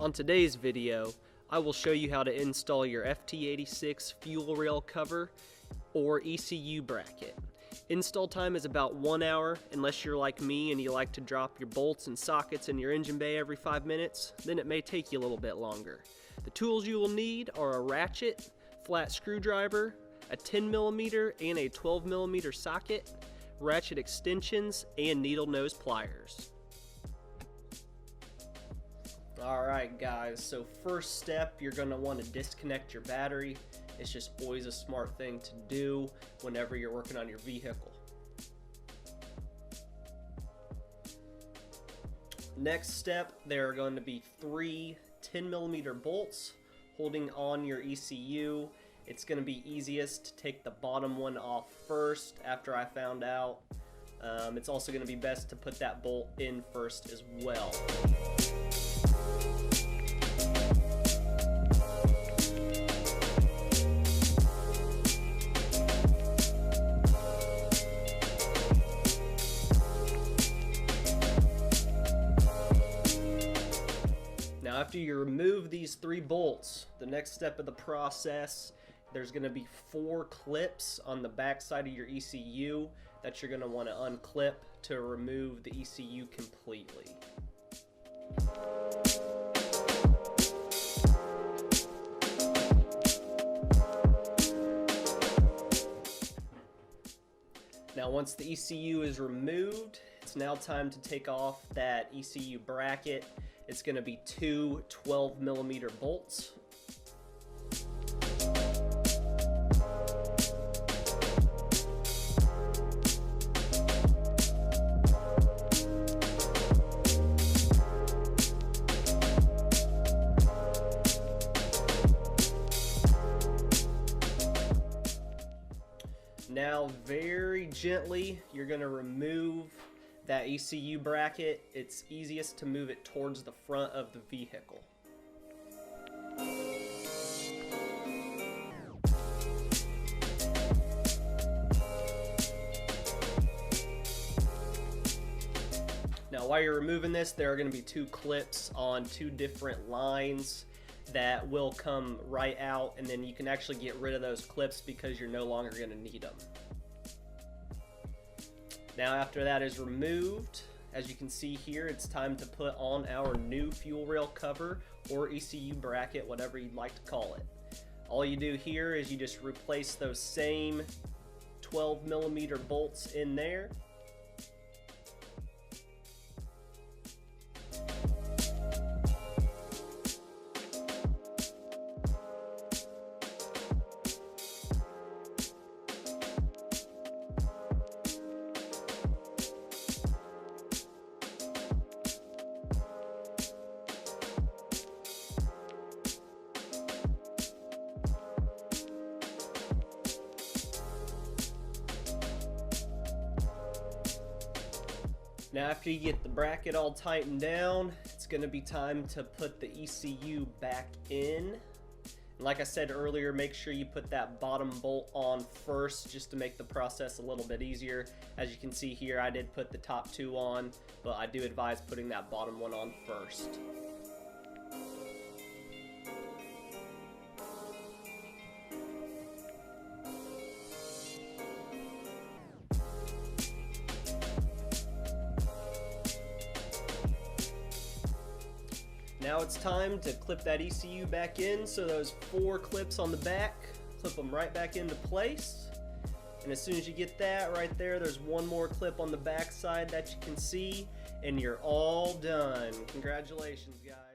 On today's video, I will show you how to install your FT86 fuel rail cover or ECU bracket. Install time is about 1 hour, unless you're like me and you like to drop your bolts and sockets in your engine bay every 5 minutes, then it may take you a little bit longer. The tools you will need are a ratchet, flat screwdriver, a 10mm and a 12mm socket, ratchet extensions, and needle nose pliers. Alright guys, so first step, you're going to want to disconnect your battery. It's just always a smart thing to do whenever you're working on your vehicle. Next step, there are going to be 3 10mm bolts holding on your ECU. It's going to be easiest to take the bottom one off first after I found out. It's also going to be best to put that bolt in first as well. Now after you remove these 3 bolts, the next step of the process, there's going to be 4 clips on the back side of your ECU that you're going to want to unclip to remove the ECU completely. Now once the ECU is removed, it's now time to take off that ECU bracket. It's going to be 2 12mm bolts. Now very gently, you're going to remove that ECU bracket. It's easiest to move it towards the front of the vehicle. Now while you're removing this, there are going to be 2 clips on 2 different lines that will come right out, and then you can actually get rid of those clips because you're no longer going to need them. Now after that is removed, as you can see here, it's time to put on our new fuel rail cover or ECU bracket, whatever you'd like to call it. All you do here is you just replace those same 12mm bolts in there. Now after you get the bracket all tightened down, it's going to be time to put the ECU back in. And like I said earlier, make sure you put that bottom bolt on first just to make the process a little bit easier. As you can see here, I did put the top 2 on, but I do advise putting that bottom one on first. Now it's time to clip that ECU back in, so those 4 clips on the back, clip them right back into place. And as soon as you get that right there, there's 1 more clip on the back side that you can see, and you're all done. Congratulations, guys.